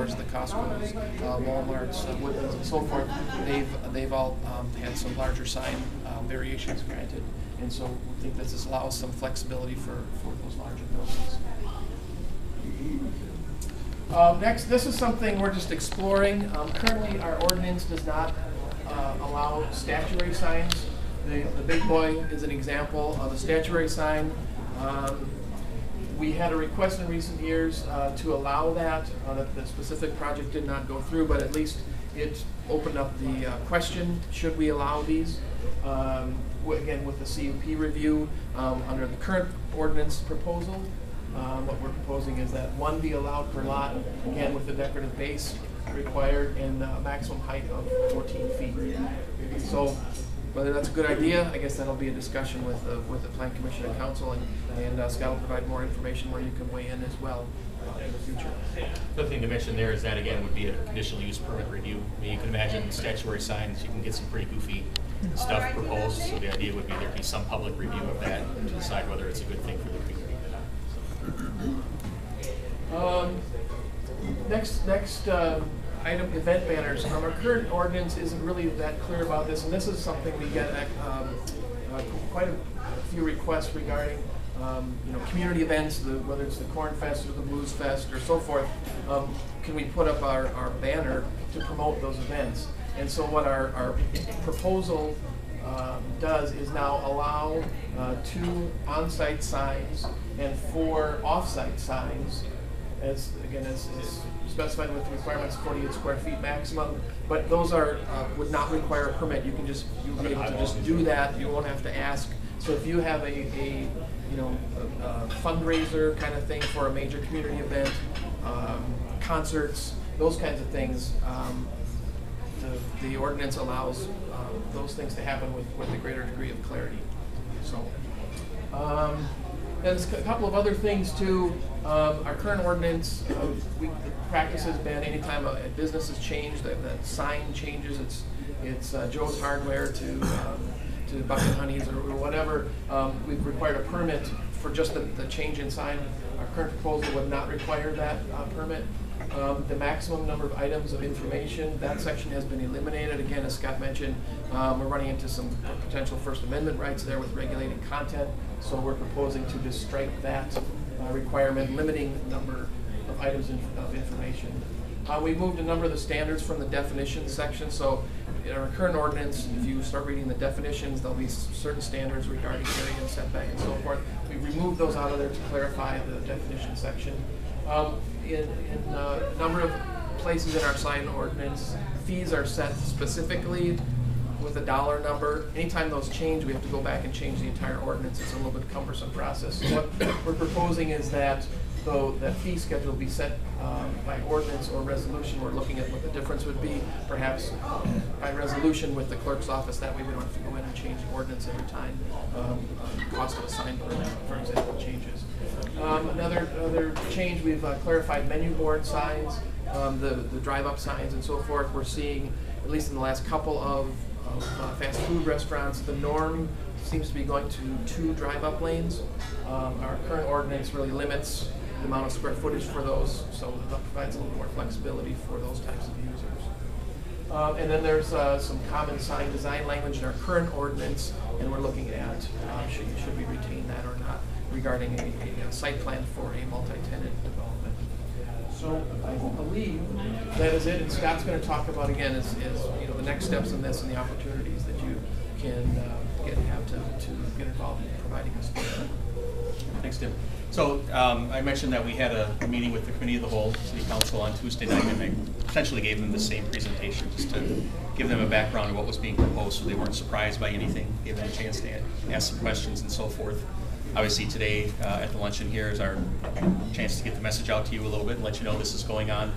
stores, the Costco's, Walmart's, Woodlands, and so forth, they've all had some larger sign variations granted, and so we think that this allows some flexibility for those larger buildings. Next, this is something we're just exploring. Currently, our ordinance does not allow statuary signs. The big boy is an example of a statuary sign. We had a request in recent years to allow that. The specific project did not go through, but at least it opened up the question, should we allow these? Again, with the CUP review, under the current ordinance proposal, what we're proposing is that one be allowed per lot, again with the decorative base required, and a maximum height of 14 feet. So whether that's a good idea, I guess that'll be a discussion with the Plan Commission and Council, and Scott will provide more information where you can weigh in as well in the future. The other thing to mention there is that, again, would be a conditional use permit review. I mean, you can imagine statuary signs, you can get some pretty goofy stuff proposed, so the idea would be there'd be some public review of that to decide whether it's a good thing for the community. Next item, event banners. Our current ordinance isn't really that clear about this, and this is something we get quite a few requests regarding community events, whether it's the Corn Fest or the Blues Fest or so forth. Can we put up our banner to promote those events? And so what our proposal does is now allow 2 on-site signs and 4 off-site signs, as specified with requirements 48 square feet maximum. But those would not require a permit. You'll be able to just do that. You won't have to ask. So if you have a fundraiser kind of thing for a major community event, concerts, those kinds of things, the ordinance allows those things to happen with a greater degree of clarity. So, there's a couple of other things too. Our current ordinance, the practice has been anytime a business has changed, that sign changes. It's Joe's Hardware to Bucket Honey's or whatever. We've required a permit for just the change in sign. Our current proposal would not require that permit. The maximum number of items of information, that section has been eliminated. Again, as Scott mentioned, we're running into some potential First Amendment rights there with regulating content, so we're proposing to just strike that requirement, limiting the number of items of information. We moved a number of the standards from the definitions section, so in our current ordinance, if you start reading the definitions, there'll be certain standards regarding area and setback and so forth. We removed those out of there to clarify the definition section. In a number of places in our sign ordinance, fees are set specifically with a dollar number. Anytime those change, we have to go back and change the entire ordinance. It's a little bit cumbersome process. So what we're proposing is that that fee schedule be set by ordinance or resolution. We're looking at what the difference would be, perhaps by resolution with the clerk's office. That way we don't have to go in and change the ordinance every time cost of a sign permit, for example, changes. Another change, we've clarified menu board signs, the drive-up signs and so forth. We're seeing, at least in the last couple of fast food restaurants, the norm seems to be going to 2 drive-up lanes. Our current ordinance really limits the amount of square footage for those, so that provides a little more flexibility for those types of users. And then there's some common sign design language in our current ordinance, and we're looking at should we retain that or not regarding a site plan for a multi-tenant development. So I believe that is it, and Scott's going to talk about again is the next steps in this and the opportunities that you can have to get involved in providing us with. Thanks, Tim. So I mentioned that we had a meeting with the Committee of the Whole, City Council, on Tuesday night, and I essentially gave them the same presentation just to give them a background of what was being proposed so they weren't surprised by anything, gave them a chance to ask some questions and so forth. Obviously today at the luncheon here is our chance to get the message out to you a little bit and let you know this is going on.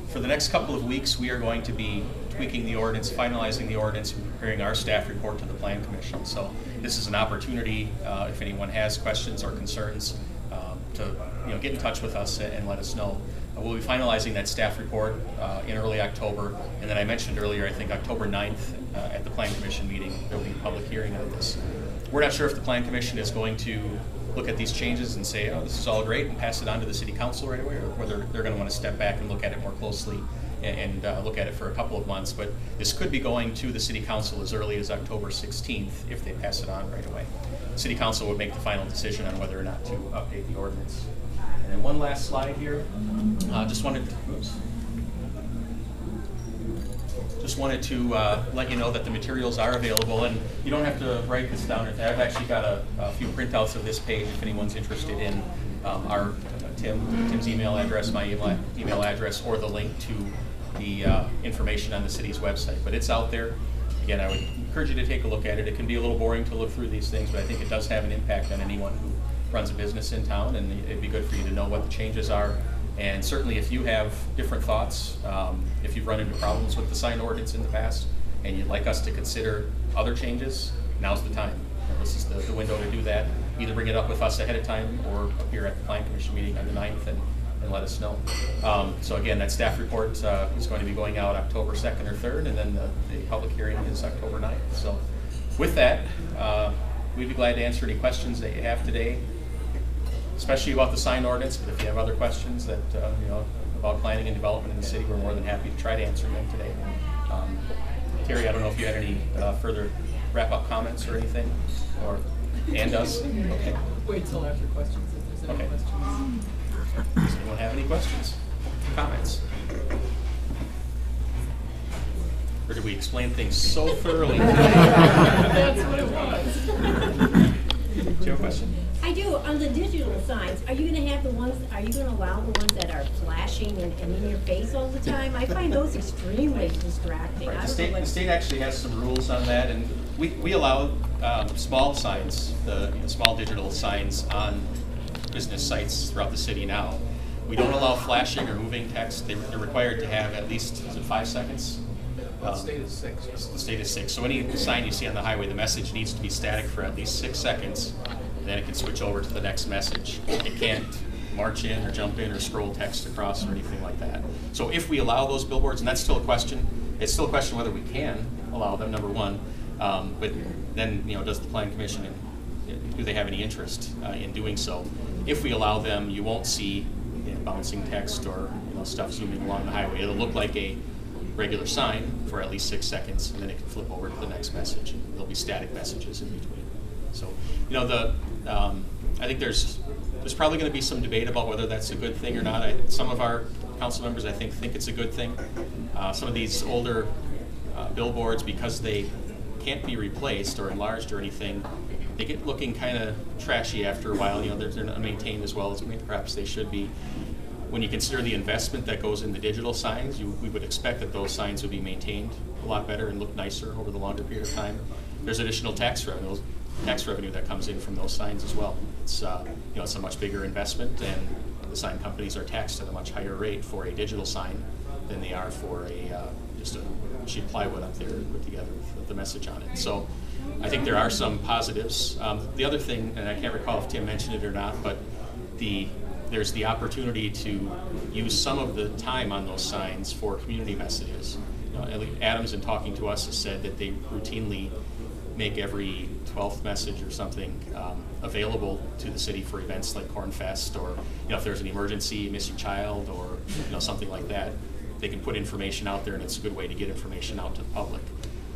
For the next couple of weeks, we are going to be tweaking the ordinance, finalizing the ordinance, and preparing our staff report to the Plan Commission. So this is an opportunity, if anyone has questions or concerns, to get in touch with us and let us know. We'll be finalizing that staff report in early October, and then I mentioned earlier, I think October 9th at the Plan Commission meeting, there will be a public hearing on this. We're not sure if the Plan Commission is going to look at these changes and say, oh, this is all great, and pass it on to the city council right away, or whether they're going to want to step back and look at it more closely and look at it for a couple of months. But this could be going to the city council as early as October 16th if they pass it on right away. The city council would make the final decision on whether or not to update the ordinance. And then one last slide here. Just wanted to let you know that the materials are available, and you don't have to write this down. I've actually got a few printouts of this page if anyone's interested in our Tim's email address, my email address, or the link to the information on the city's website. But it's out there. Again, I would encourage you to take a look at it. It can be a little boring to look through these things, but I think it does have an impact on anyone who runs a business in town, and it'd be good for you to know what the changes are. And certainly if you have different thoughts, if you've run into problems with the sign ordinance in the past and you'd like us to consider other changes, now's the time. This is the window to do that. Either bring it up with us ahead of time or appear at the Plan Commission meeting on the 9th and let us know. So again, that staff report is going to be going out October 2nd or 3rd, and then the public hearing is October 9th. So with that, we'd be glad to answer any questions that you have today, especially about the sign ordinance. But if you have other questions that about planning and development in the city, we're more than happy to try to answer them today. Terry, I don't know if you had any further wrap-up comments or anything, and us. Okay. Wait till after questions if there's any questions. Does anyone have any questions, comments? Or did we explain things so thoroughly? That's what it was. Do you have a question? I do. On the digital signs, are you going to have the ones? Are you going to allow the ones that are flashing and in your face all the time? I find those extremely distracting. Right. The state actually has some rules on that, and we allow small signs, the small digital signs on business sites throughout the city now. We don't allow flashing or moving text. They're required to have at least, is it 5 seconds? The state is 6. The state is 6. So any sign you see on the highway, the message needs to be static for at least 6 seconds, and then it can switch over to the next message. It can't march in or jump in or scroll text across or anything like that. So if we allow those billboards, and that's still a question, it's still a question whether we can allow them, number one, but then does the Plan Commission do they have any interest in doing so? If we allow them, you won't see bouncing text or stuff zooming along the highway. It'll look like a regular sign for at least 6 seconds, and then it can flip over to the next message. There'll be static messages in between. So, I think there's probably going to be some debate about whether that's a good thing or not. Some of our council members, I think it's a good thing. Some of these older billboards, because they can't be replaced or enlarged or anything, they get looking kind of trashy after a while. They're not maintained as well as perhaps they should be. When you consider the investment that goes in the digital signs, we would expect that those signs would be maintained a lot better and look nicer over the longer period of time. There's additional tax revenue that comes in from those signs as well. It's it's a much bigger investment, and the sign companies are taxed at a much higher rate for a digital sign than they are for just a sheet of plywood up there put together with the message on it. So I think there are some positives. The other thing, and I can't recall if Tim mentioned it or not, but there's the opportunity to use some of the time on those signs for community messages. Adams, in talking to us, has said that they routinely make every 12th message or something available to the city for events like Corn Fest, or if there's an emergency, missing child, or something like that, they can put information out there, and it's a good way to get information out to the public.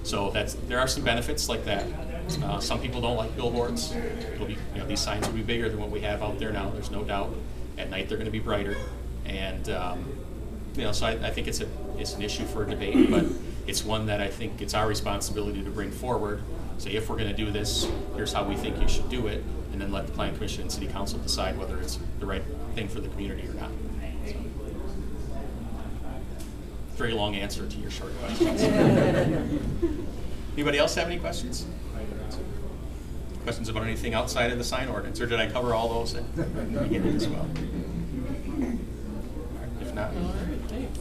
So there are some benefits like that. Some people don't like billboards. These signs will be bigger than what we have out there now. There's no doubt. At night they're going to be brighter, and so I think it's an issue for debate, but it's one that I think it's our responsibility to bring forward. Say, if we're going to do this, here's how we think you should do it, and then let the Plan Commission and City Council decide whether it's the right thing for the community or not. So, very long answer to your short questions. Anybody else have any questions? Questions about anything outside of the sign ordinance, or did I cover all those at the beginning as well? If not, All right, thanks.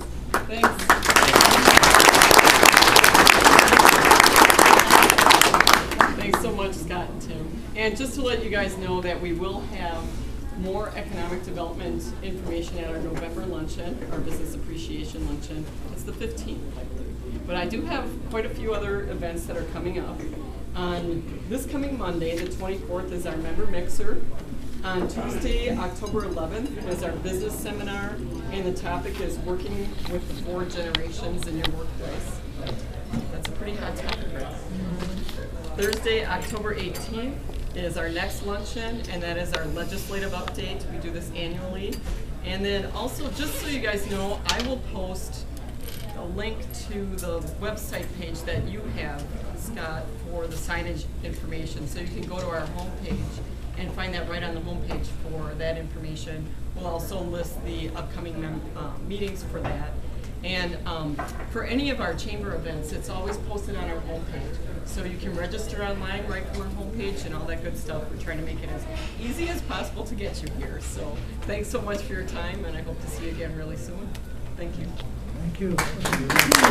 Thanks so much, Scott and Tim. And just to let you guys know that we will have more economic development information at our November luncheon, our business appreciation luncheon. It's the 15th, I believe. But I do have quite a few other events that are coming up. On this coming Monday, the 24th, is our member mixer. On Tuesday, October 11th, is our business seminar, and the topic is working with the 4 generations in your workplace. That's a pretty hot topic, right? Thursday, October 18th, is our next luncheon, and that is our legislative update. We do this annually. And then also, just so you guys know, I will post a link to the website page that you have, Scott, for the signage information. So you can go to our homepage and find that right on the homepage for that information. We'll also list the upcoming meetings for that. And for any of our chamber events, it's always posted on our homepage. So you can register online right from our homepage and all that good stuff. We're trying to make it as easy as possible to get you here. So thanks so much for your time, and I hope to see you again really soon. Thank you. Thank you.